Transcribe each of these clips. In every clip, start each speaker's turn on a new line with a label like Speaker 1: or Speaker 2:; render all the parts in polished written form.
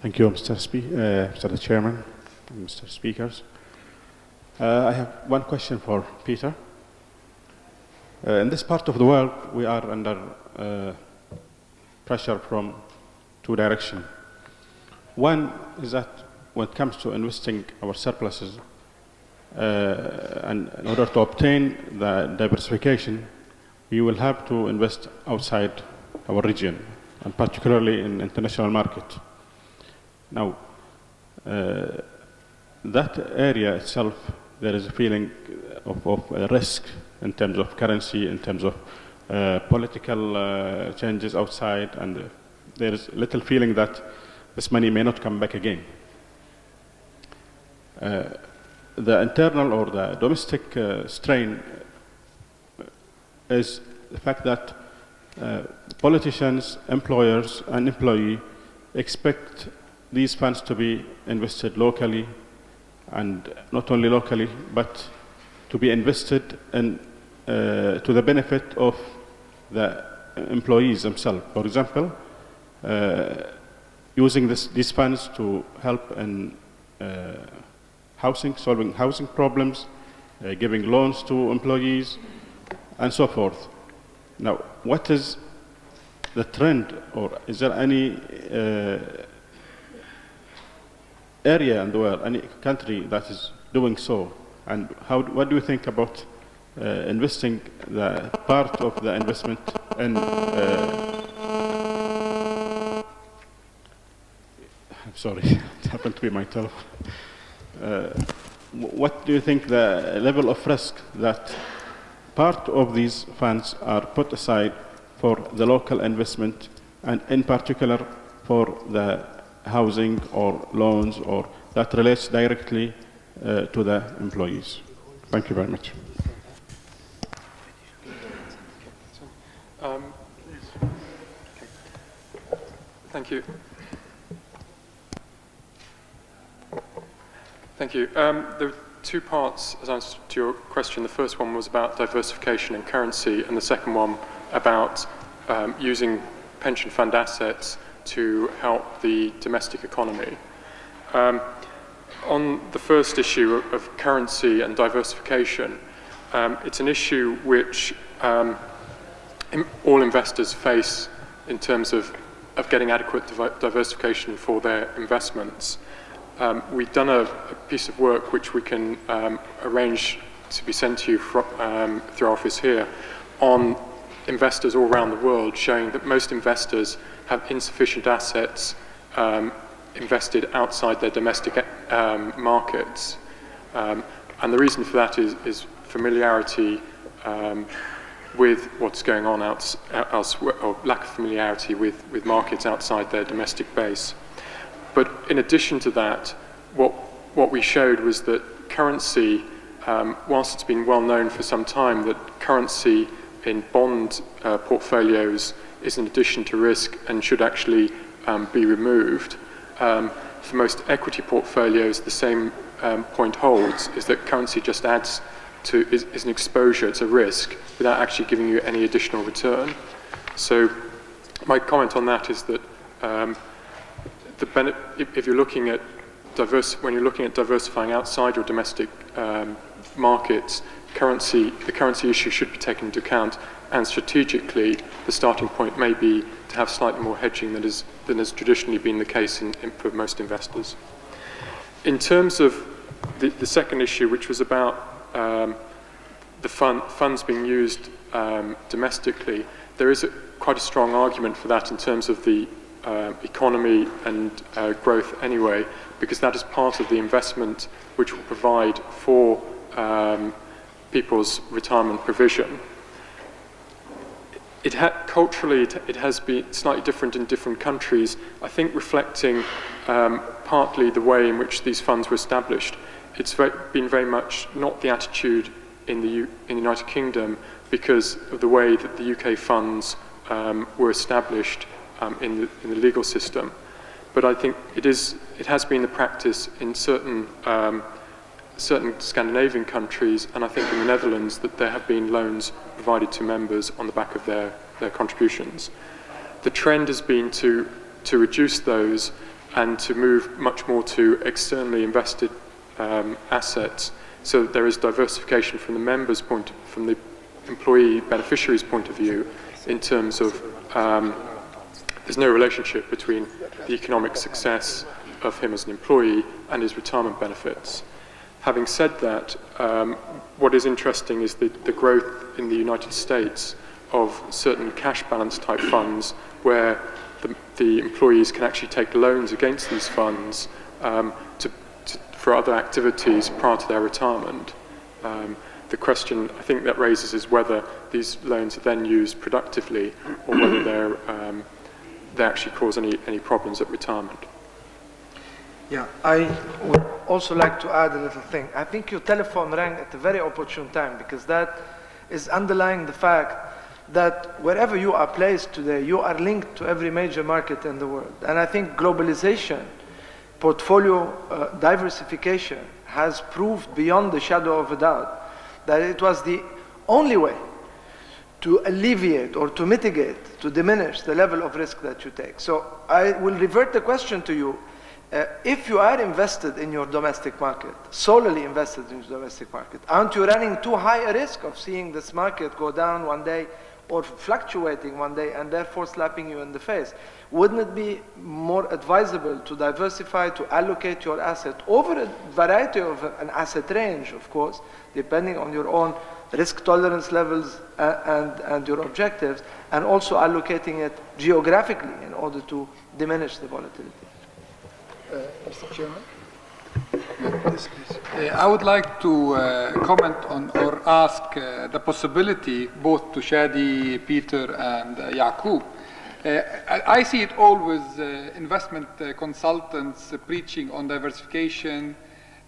Speaker 1: Thank you, Mr. Chairman, and Mr. Speakers. I have one question for Peter. In this part of the world, we are under pressure from two directions. One is that when it comes to investing our surpluses, and in order to obtain the diversification, we will have to invest outside our region, and particularly in international market. Now, that area itself, there is a feeling of a risk in terms of currency, in terms of political changes outside, and there is little feeling that this money may not come back again. The internal or the domestic strain is the fact that politicians, employers, and employees expect these funds to be invested locally, and not only locally, but to be invested in, to the benefit of the employees themselves. For example, using these funds to help in housing, solving housing problems, giving loans to employees, and so forth. Now, what is the trend, or is there any area in the world, any country that is doing so? And what do you think about investing the part of the investment in I'm sorry, it happened to be my telephone. What do you think the level of risk that part of these funds are put aside for the local investment, and in particular for the housing or loans, or that relates directly to the employees? Thank you very much.
Speaker 2: Thank you. Thank you. There are two parts as answer to your question. The first one was about diversification and currency, and the second one about using pension fund assets to help the domestic economy. On the first issue of currency and diversification, it's an issue which all investors face in terms of getting adequate diversification for their investments. We've done a piece of work which we can arrange to be sent to you through our office here on investors all around the world, showing that most investors have insufficient assets invested outside their domestic markets. And the reason for that is familiarity with what's going on elsewhere, or lack of familiarity with markets outside their domestic base. But in addition to that, what we showed was that currency, whilst it's been well known for some time that currency in bond portfolios is an addition to risk and should actually be removed, for most equity portfolios the same point holds, is that currency just adds to, is an exposure, it's a risk, without actually giving you any additional return. So my comment on that is that if you're looking at when you're looking at diversifying outside your domestic markets, the currency issue should be taken into account, and strategically the starting point may be to have slightly more hedging than has traditionally been the case for most investors. In terms of the second issue, which was about the funds being used domestically, there is quite a strong argument for that in terms of the economy and growth anyway, because that is part of the investment which will provide for people's retirement provision. Culturally, it has been slightly different in different countries, I think reflecting partly the way in which these funds were established. It's been very much not the attitude in the United Kingdom because of the way that the UK funds were established in the legal system. But I think it has been the practice in certain Scandinavian countries, and I think in the Netherlands, that there have been loans provided to members on the back of their contributions. The trend has been to reduce those and to move much more to externally invested assets, so that there is diversification from the members' from the employee beneficiaries' point of view, in terms of there's no relationship between the economic success of him as an employee and his retirement benefits. Having said that, what is interesting is the growth in the United States of certain cash balance type funds, where the employees can actually take loans against these funds for other activities prior to their retirement. The question I think that raises is whether these loans are then used productively, or whether they actually cause any problems at retirement.
Speaker 3: Yeah, I would also like to add a little thing. I think your telephone rang at a very opportune time, because that is underlying the fact that wherever you are placed today, you are linked to every major market in the world. And I think globalization, portfolio diversification has proved beyond the shadow of a doubt that it was the only way to alleviate or to mitigate, to diminish the level of risk that you take. So I will revert the question to you. If you are invested in your domestic market, solely invested in your domestic market, aren't you running too high a risk of seeing this market go down one day or fluctuating one day and therefore slapping you in the face? Wouldn't it be more advisable to diversify, to allocate your asset over a variety of an asset range, of course, depending on your own risk tolerance levels and your objectives, and also allocating it geographically in order to diminish the volatility?
Speaker 4: Mr. Chairman? Yes, please. I would like to comment on or ask the possibility, both to Shadi, Peter, and Yaqub. I see it always investment consultants preaching on diversification,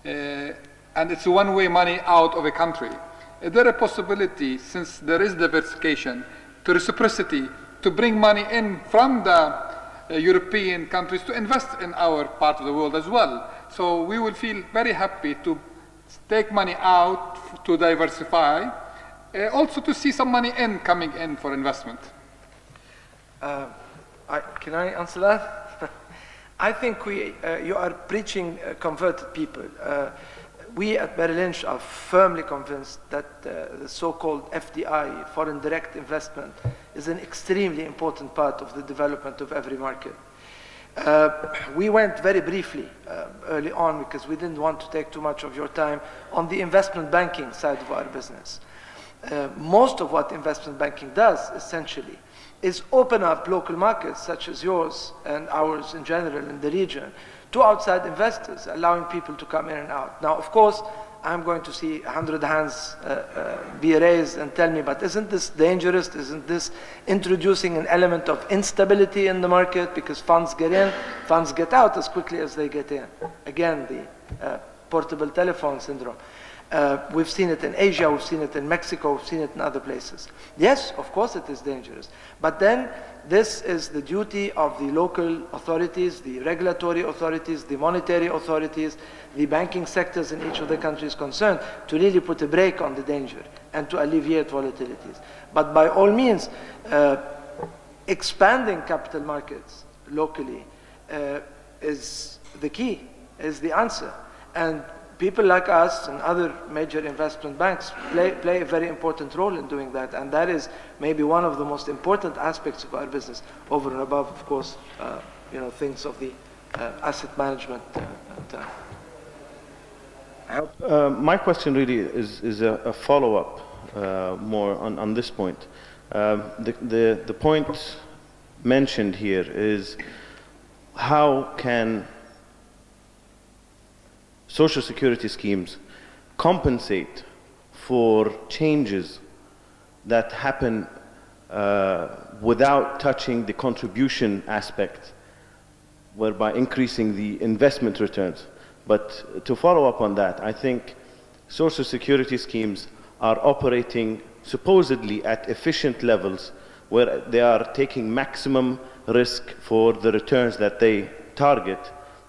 Speaker 4: and it's one-way money out of a country. Is there a possibility, since there is diversification, to reciprocity, to bring money in from the European countries to invest in our part of the world as well? So we will feel very happy to take money out to diversify, also to see some money coming in for investment.
Speaker 3: Can I answer that? I think you are preaching converted people. We at Merrill Lynch are firmly convinced that the so-called FDI, foreign direct investment, is an extremely important part of the development of every market. We went very briefly early on, because we didn't want to take too much of your time, on the investment banking side of our business. Most of what investment banking does, essentially, is open up local markets, such as yours and ours in general in the region, to outside investors, allowing people to come in and out. Now, of course, I'm going to see 100 hands be raised and tell me, but isn't this dangerous? Isn't this introducing an element of instability in the market? Because funds get in, funds get out as quickly as they get in. Again, the portable telephone syndrome. We've seen it in Asia, we've seen it in Mexico, we've seen it in other places. Yes, of course it is dangerous. But then this is the duty of the local authorities, the regulatory authorities, the monetary authorities, the banking sectors in each of the countries concerned, to really put a brake on the danger and to alleviate volatilities. But by all means, expanding capital markets locally is the key, is the answer. And people like us and other major investment banks play a very important role in doing that, and that is maybe one of the most important aspects of our business, over and above, of course, things of the asset management.
Speaker 5: My question really is a follow-up more on this point. The point mentioned here is, how can Social Security schemes compensate for changes that happen without touching the contribution aspect, whereby increasing the investment returns? But to follow up on that, I think Social Security schemes are operating supposedly at efficient levels, where they are taking maximum risk for the returns that they target,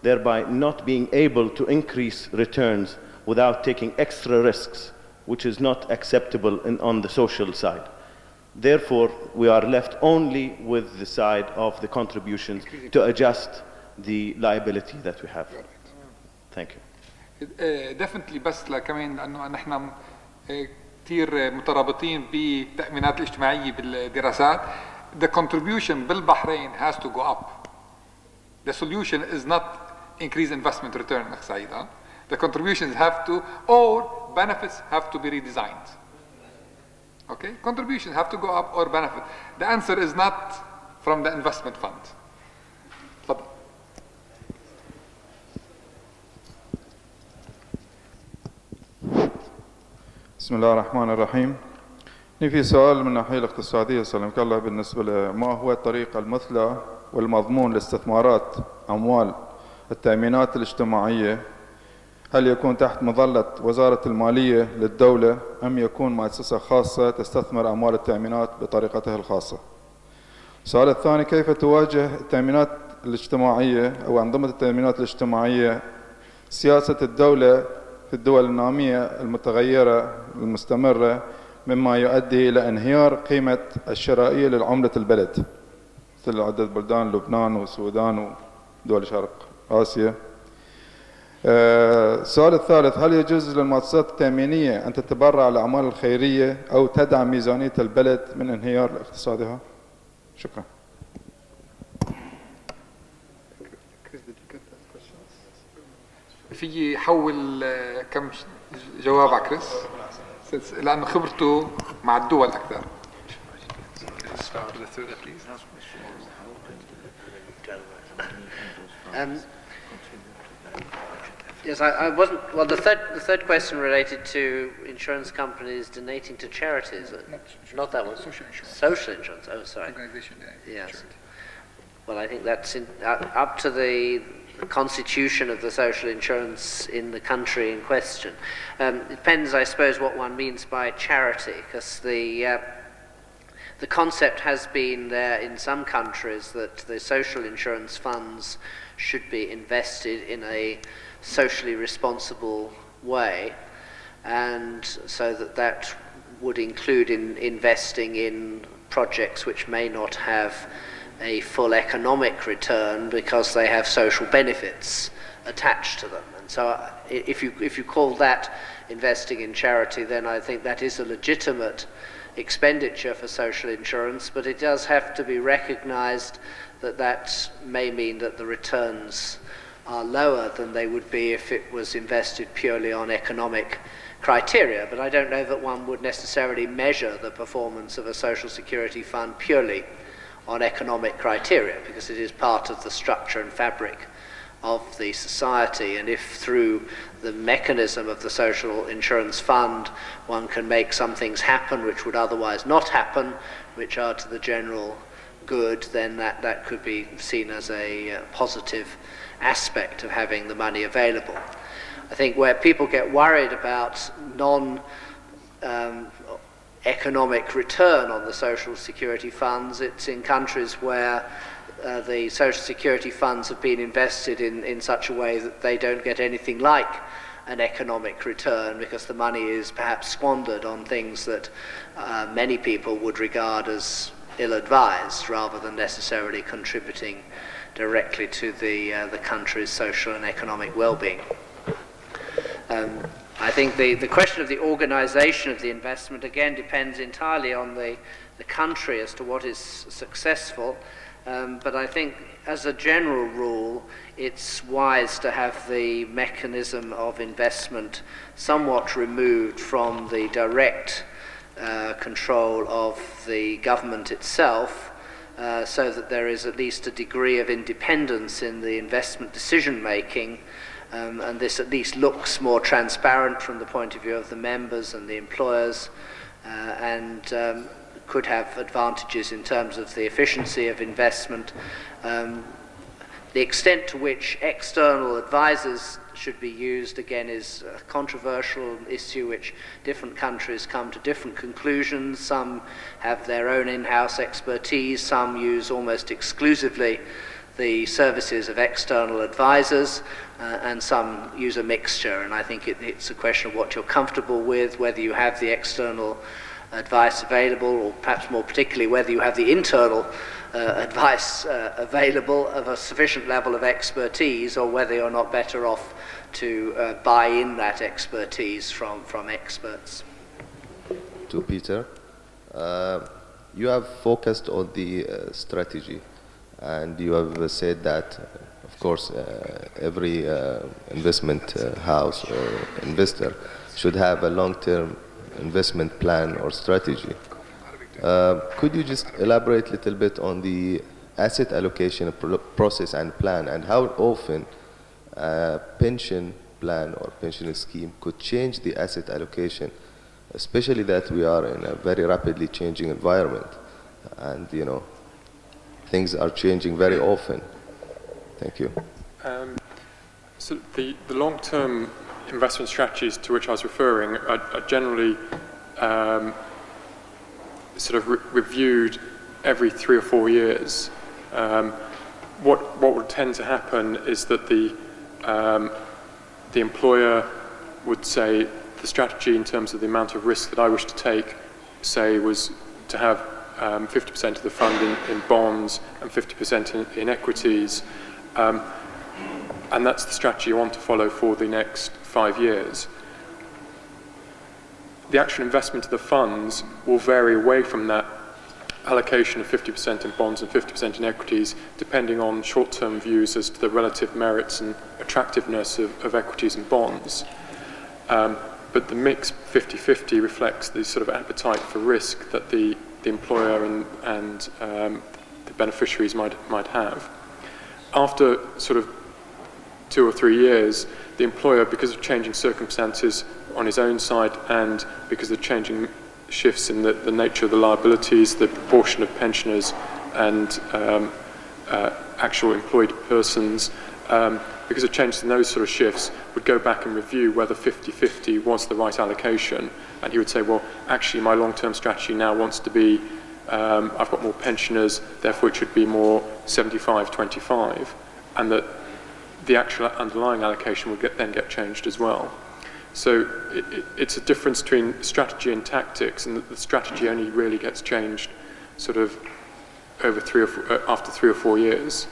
Speaker 5: thereby not being able to increase returns without taking extra risks, which is not acceptable on the social side. Therefore, we are left only with the side of the contributions to adjust the liability that we have. Thank you.
Speaker 4: definitely بس كمان لانه نحن كثير مترابطين بالتأمينات الاجتماعية بالدراسات. The contribution بالبحرين has to go up. The solution is not increase investment return. The contributions have to, or benefits have to be redesigned. Okay, contributions have to go up or benefit. The answer is not from the investment fund. تفضل.
Speaker 6: بسم الله الرحمن الرحيم. في سؤال من الناحية الاقتصادية سلمك الله بالنسبة لما هو الطريقة المثلى والمضمون لاستثمارات أموال التأمينات الاجتماعية؟ هل يكون تحت مظلة وزارة المالية للدولة أم يكون مؤسسة خاصة تستثمر أموال التأمينات بطريقتها الخاصة؟ السؤال الثاني، كيف تواجه التأمينات الاجتماعية أو أنظمة التأمينات الاجتماعية سياسة الدولة في الدول النامية المتغيرة المستمرة مما يؤدي إلى انهيار قيمة الشرائية للعملة البلد مثل عدة بلدان لبنان والسودان ودول شرق آسيا؟ السؤال الثالث، هل يجوز للمؤسسات التأمينية أن تتبرع للأعمال الخيرية أو تدعم ميزانية البلد من انهيار اقتصادها؟ شكرا.
Speaker 4: في يحول كم جواب على كريس لأنه خبرته مع الدول أكثر.
Speaker 7: Yes, I wasn't. Well, the third question related to insurance companies donating to charities. Not that one.
Speaker 4: Social insurance.
Speaker 7: Social insurance. Oh, sorry.
Speaker 4: Organization.
Speaker 7: Yes.
Speaker 4: Charity.
Speaker 7: Well, I think that's up to the constitution of the social insurance in the country in question. It depends, I suppose, what one means by charity, because the concept has been there in some countries that the social insurance funds should be invested in a socially responsible way, and so that would include investing in projects which may not have a full economic return because they have social benefits attached to them. And so if you call that investing in charity, then I think that is a legitimate expenditure for social insurance, but it does have to be recognized that that may mean that the returns are lower than they would be if it was invested purely on economic criteria. But I don't know that one would necessarily measure the performance of a social security fund purely on economic criteria, because it is part of the structure and fabric of the society. And if through the mechanism of the social insurance fund one can make some things happen which would otherwise not happen, which are to the general good, then that could be seen as a positive aspect of having the money available. I think where people get worried about economic return on the social security funds, it's in countries where the social security funds have been invested in such a way that they don't get anything like an economic return, because the money is perhaps squandered on things that many people would regard as ill-advised, rather than necessarily contributing directly to the country's social and economic well-being. I think the question of the organization of the investment again depends entirely on the country as to what is successful, but I think as a general rule it's wise to have the mechanism of investment somewhat removed from the direct control of the government itself, so that there is at least a degree of independence in the investment decision making. And this at least looks more transparent from the point of view of the members and the employers, and could have advantages in terms of the efficiency of investment. The extent to which external advisors should be used, again, is a controversial issue which different countries come to different conclusions. Some have their own in-house expertise, some use almost exclusively the services of external advisors, and some use a mixture. And I think it's a question of what you're comfortable with, whether you have the external advice available, or perhaps more particularly whether you have the internal advice available of a sufficient level of expertise, or whether you're not better off to buy in that expertise from experts.
Speaker 8: To Peter, you have focused on the strategy, and you have said that, of course, every investment house or investor should have a long-term investment plan or strategy. Could you just elaborate a little bit on the asset allocation process and plan, and how often a pension plan or pension scheme could change the asset allocation, especially that we are in a very rapidly changing environment, and things are changing very often. Thank you.
Speaker 2: So the long-term investment strategies to which I was referring are generally sort of reviewed every 3 or 4 years. What would tend to happen is that the employer would say the strategy in terms of the amount of risk that I wish to take, say, was to have 50% of the fund in bonds and 50% in equities. And that's the strategy you want to follow for the next 5 years. The actual investment of the funds will vary away from that allocation of 50% in bonds and 50% in equities, depending on short-term views as to the relative merits and attractiveness of equities and bonds. But the mix 50-50 reflects the sort of appetite for risk that the employer and the beneficiaries might have. After sort of 2 or 3 years, the employer, because of changing circumstances on his own side and because of changing shifts in the nature of the liabilities, the proportion of pensioners and actual employed persons, because of changes in those sort of shifts, would go back and review whether 50-50 was the right allocation. And he would say, well, actually my long-term strategy now wants to be, I've got more pensioners, therefore it should be more 75-25. And that the actual underlying allocation would then get changed as well. So it's a difference between strategy and tactics, and the strategy only really gets changed sort of over after 3 or 4 years.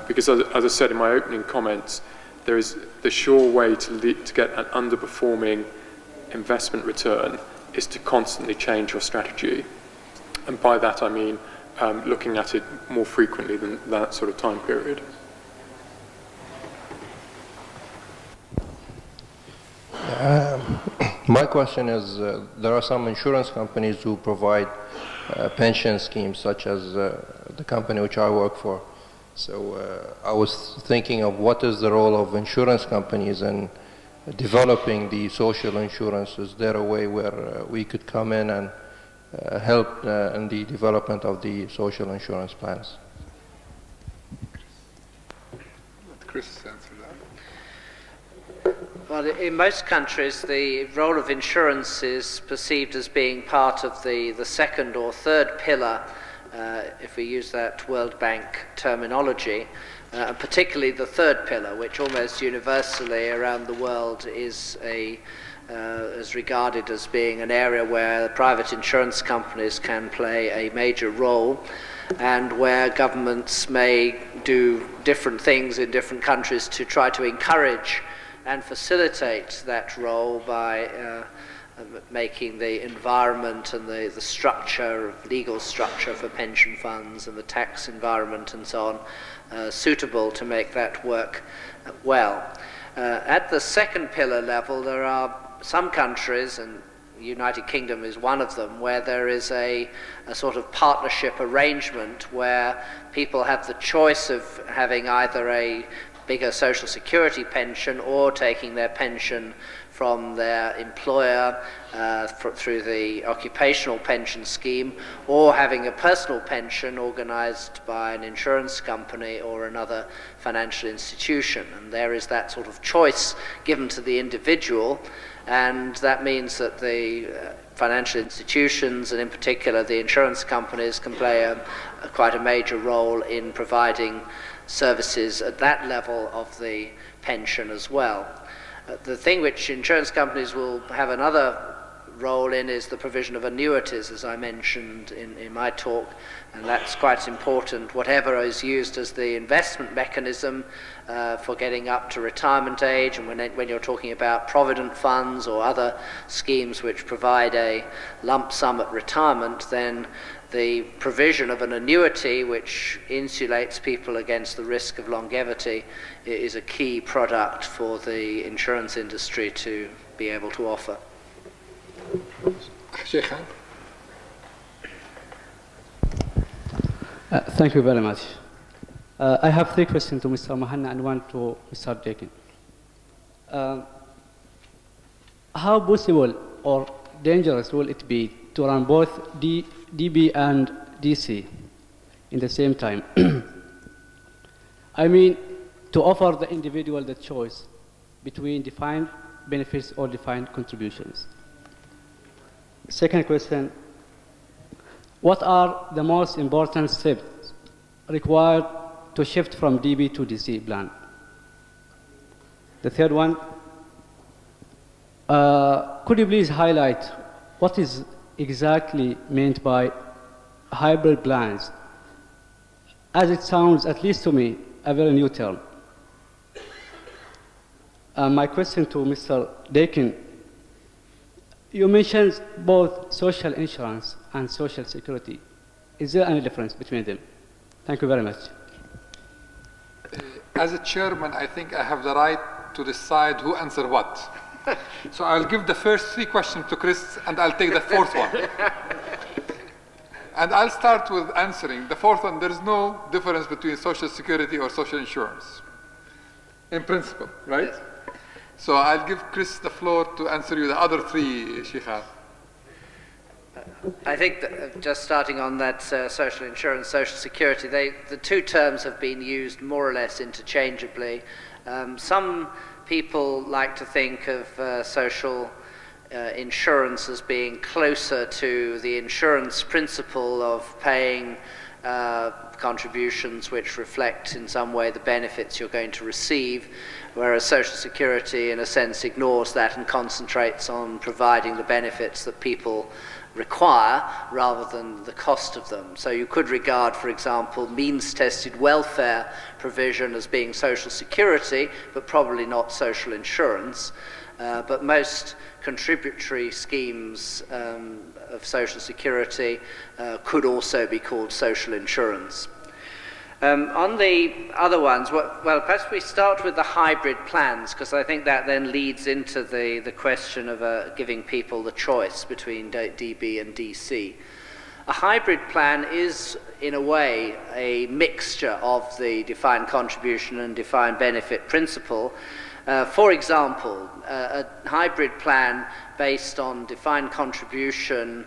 Speaker 2: Because as I said in my opening comments, there is the sure way to get an underperforming investment return is to constantly change your strategy. And by that I mean looking at it more frequently than that sort of time period.
Speaker 9: My question is, there are some insurance companies who provide pension schemes, such as the company which I work for. So I was thinking of what is the role of insurance companies in developing the social insurance. Is there a way where we could come in and help in the development of the social insurance plans?
Speaker 4: Let Chris answer that.
Speaker 7: Well, in most countries, the role of insurance is perceived as being part of the second or third pillar, if we use that World Bank terminology, particularly the third pillar, which almost universally around the world is regarded as being an area where private insurance companies can play a major role, and where governments may do different things in different countries to try to encourage and facilitate that role by making the environment and the structure, legal structure for pension funds and the tax environment and so on suitable to make that work well. At the second pillar level, there are some countries, and the United Kingdom is one of them, where there is a sort of partnership arrangement where people have the choice of having either a bigger social security pension or taking their pension from their employer through the occupational pension scheme, or having a personal pension organized by an insurance company or another financial institution. And there is that sort of choice given to the individual, and that means that the financial institutions, and in particular the insurance companies, can play quite a major role in providing services at that level of the pension as well. The thing which insurance companies will have another role in is the provision of annuities, as I mentioned in my talk, and that's quite important. Whatever is used as the investment mechanism for getting up to retirement age, and when you're talking about provident funds or other schemes which provide a lump sum at retirement, then the provision of an annuity which insulates people against the risk of longevity is a key product for the insurance industry to be able to offer.
Speaker 4: Sheikh.
Speaker 10: Thank you very much. I have three questions to Mr. Mahanna and one to Mr. Dakin. How possible or dangerous will it be to run both DB and DC in the same time? I mean, to offer the individual the choice between defined benefits or defined contributions. Second question, what are the most important steps required to shift from DB to DC plan? The third one, could you please highlight what is exactly meant by hybrid plans, as it sounds, at least to me, a very new term. My question to Mr. Dakin, you mentioned both social insurance and social security. Is there any difference between them? Thank you very much.
Speaker 4: As a chairman, I think I have the right to decide who answers what. So I'll give the first three questions to Chris, and I'll take the fourth one. And I'll start with answering. The fourth one, there is no difference between social security or social insurance, in principle, right? Yes. So I'll give Chris the floor to answer you the other three, Sheikha.
Speaker 7: I think that just starting on that social insurance, social security, the two terms have been used more or less interchangeably. Some people like to think of social insurance as being closer to the insurance principle of paying contributions which reflect in some way the benefits you're going to receive, whereas social security in a sense ignores that and concentrates on providing the benefits that people require rather than the cost of them. So you could regard, for example, means-tested welfare provision as being social security, but probably not social insurance. But most contributory schemes of social security could also be called social insurance. On the other ones, well, perhaps we start with the hybrid plans, because I think that then leads into the question of giving people the choice between DB and DC. A hybrid plan is, in a way, a mixture of the defined contribution and defined benefit principle. For example, a hybrid plan based on defined contribution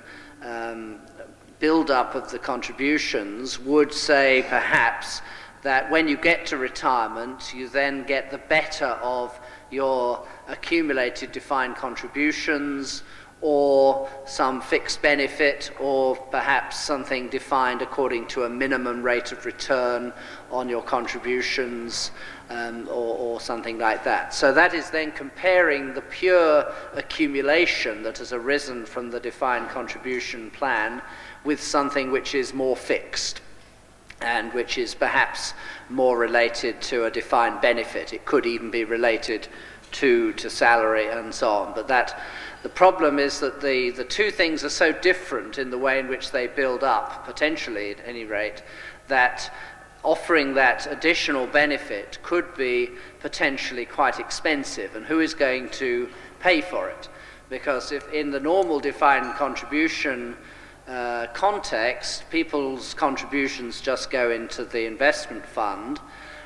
Speaker 7: build-up of the contributions would say perhaps that when you get to retirement, you then get the better of your accumulated defined contributions or some fixed benefit, or perhaps something defined according to a minimum rate of return on your contributions, or something like that. So that is then comparing the pure accumulation that has arisen from the defined contribution plan with something which is more fixed and which is perhaps more related to a defined benefit. It could even be related to salary and so on. But the problem is that the two things are so different in the way in which they build up, potentially at any rate, that offering that additional benefit could be potentially quite expensive. And who is going to pay for it? Because if in the normal defined contribution context, people's contributions just go into the investment fund,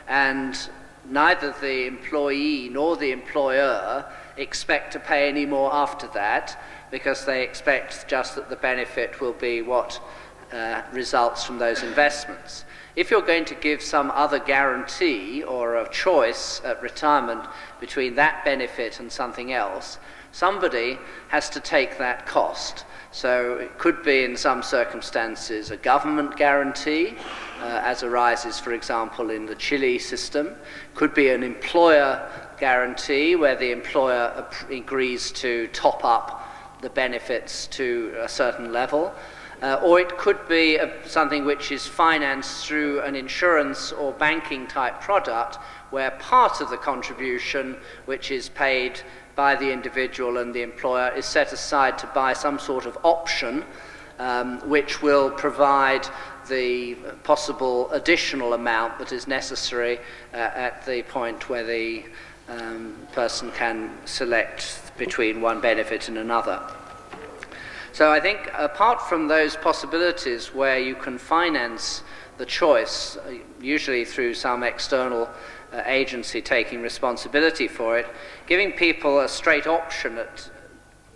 Speaker 7: and neither the employee nor the employer expect to pay any more after that, because they expect just that the benefit will be what results from those investments. If you're going to give some other guarantee or a choice at retirement between that benefit and something else, somebody has to take that cost. So it could be in some circumstances a government guarantee, as arises, for example, in the Chile system. Could be an employer guarantee where the employer agrees to top up the benefits to a certain level. Or it could be something which is financed through an insurance or banking type product, where part of the contribution, which is paid by the individual and the employer, is set aside to buy some sort of option which will provide the possible additional amount that is necessary at the point where the person can select between one benefit and another. So I think apart from those possibilities where you can finance the choice, usually through some external agency taking responsibility for it, giving people a straight option at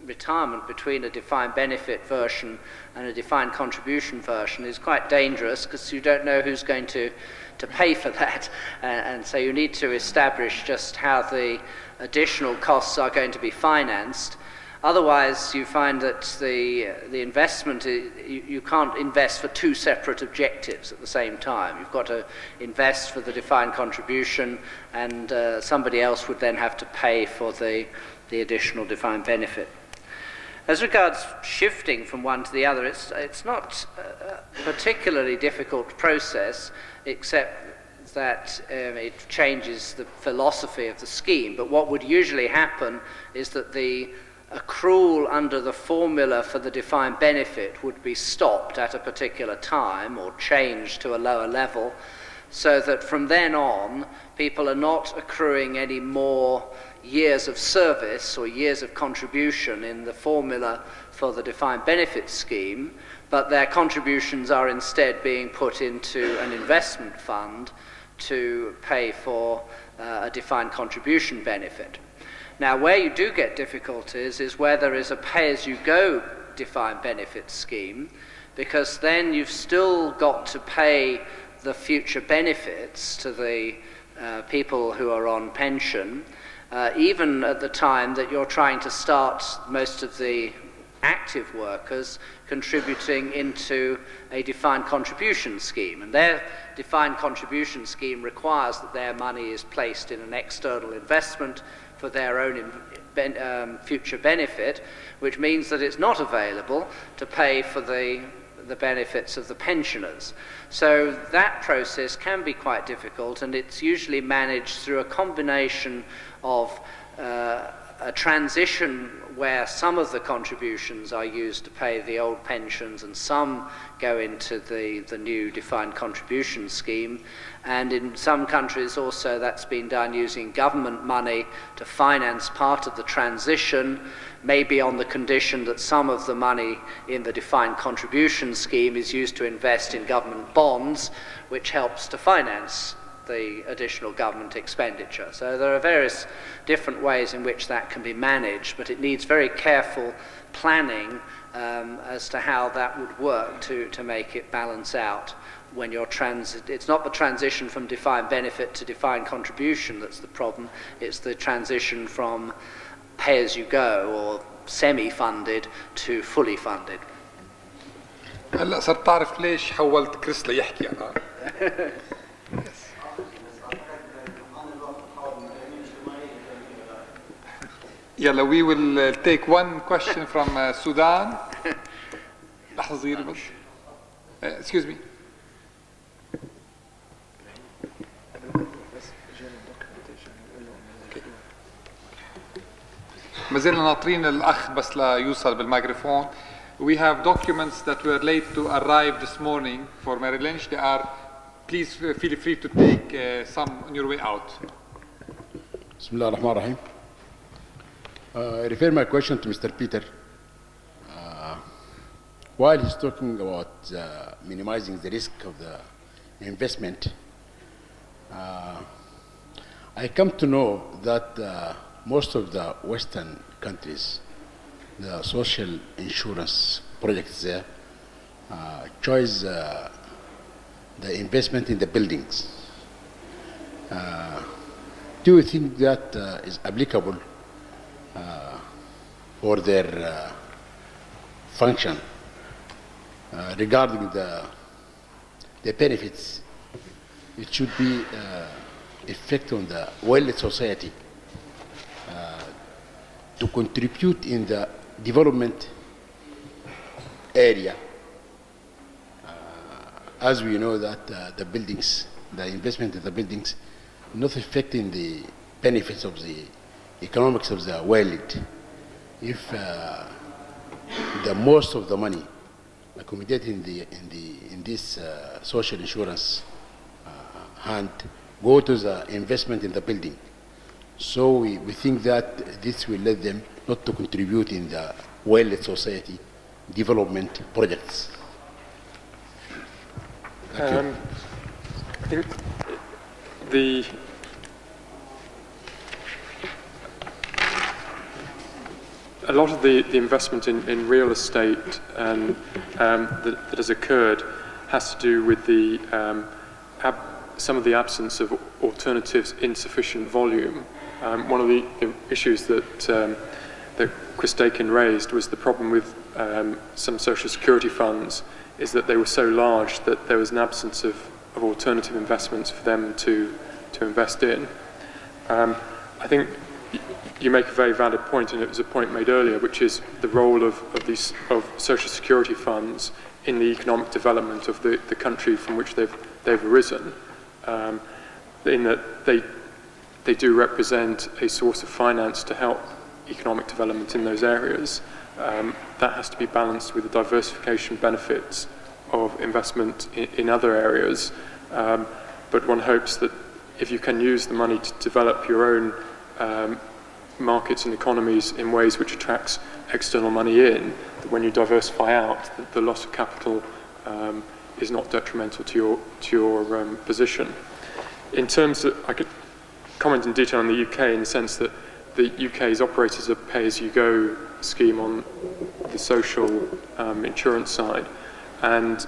Speaker 7: retirement between a defined benefit version and a defined contribution version is quite dangerous, because you don't know who's going to pay for that. And so you need to establish just how the additional costs are going to be financed. Otherwise, you find that the investment, you can't invest for two separate objectives at the same time. You've got to invest for the defined contribution, and somebody else would then have to pay for the additional defined benefit. As regards shifting from one to the other, it's not a particularly difficult process, except that it changes the philosophy of the scheme. But what would usually happen is that the accrual under the formula for the defined benefit would be stopped at a particular time or changed to a lower level, so that from then on people are not accruing any more years of service or years of contribution in the formula for the defined benefit scheme, but their contributions are instead being put into an investment fund to pay for a defined contribution benefit. Now, where you do get difficulties is where there is a pay-as-you-go defined benefit scheme, because then you've still got to pay the future benefits to the people who are on pension, even at the time that you're trying to start most of the active workers contributing into a defined contribution scheme. And their defined contribution scheme requires that their money is placed in an external investment for their own future benefit, which means that it's not available to pay for the benefits of the pensioners. So that process can be quite difficult, and it's usually managed through a combination of a transition where some of the contributions are used to pay the old pensions and some go into the new defined contribution scheme. And in some countries also that's been done using government money to finance part of the transition, maybe on the condition that some of the money in the defined contribution scheme is used to invest in government bonds, which helps to finance the additional government expenditure. So there are various different ways in which that can be managed, but it needs very careful planning as to how that would work to make it balance out when you're it's not the transition from defined benefit to defined contribution that's the problem, it's the transition from pay-as-you-go or semi-funded to fully funded.
Speaker 4: هلا صرت تعرف ليش حولت كريس ليحكي الآن. يلا we will take one question from Sudan. لحظة صغيرة بس. Excuse me. ما زلنا ناطرين الأخ بس لا يوصل بالميكروفون. We have documents that were late to arrive this morning for Merrill Lynch. They are, please feel free to take some on your way out.
Speaker 11: Bismillah ar-Rahman ar-Rahim. I refer my question to Mr. Peter. While he's talking about minimizing the risk of the investment, I come to know that most of the Western countries, the social insurance projects there, choose the investment in the buildings. Do you think that is applicable for their function regarding the benefits? It should be effect on the world society to contribute in the development area. As we know that the buildings, the investment in the buildings, not affecting the benefits of the economics of the world. If the most of the money accommodated in this social insurance hand go to the investment in the building. So we think that this will let them not to contribute in the world society development projects.
Speaker 2: I think a lot of the investment in real estate that has occurred has to do with the some of the absence of alternatives in sufficient volume. One of the issues that Chris Dakin raised was the problem with some social security funds is that they were so large that there was an absence of alternative investments for them to invest in. I think you make a very valid point, and it was a point made earlier, which is the role of social security funds in the economic development of the country from which they've arisen, in that they do represent a source of finance to help economic development in those areas. That has to be balanced with the diversification benefits of investment in other areas. But one hopes that if you can use the money to develop your own markets and economies in ways which attracts external money in, that when you diversify out, the loss of capital is not detrimental to your position. In terms of, I could comment in detail on the UK in the sense that the UK's operates a pay-as-you-go scheme on the social insurance side, and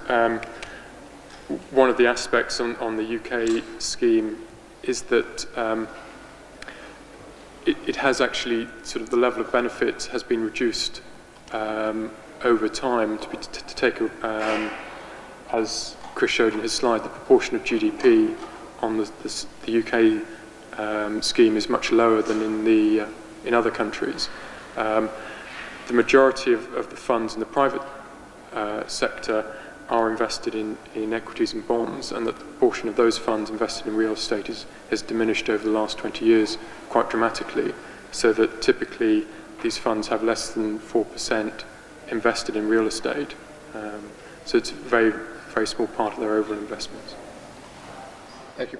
Speaker 2: one of the aspects on the UK scheme is that it has actually sort of the level of benefits has been reduced over time to take as Chris showed in his slide, the proportion of GDP on the UK scheme is much lower than in other countries. The majority of the funds in the private sector are invested in equities and bonds, and that the proportion of those funds invested in real estate has diminished over the last 20 years quite dramatically, so that typically these funds have less than 4% invested in real estate. So it's a very, very small part of their overall investments.
Speaker 4: Thank you.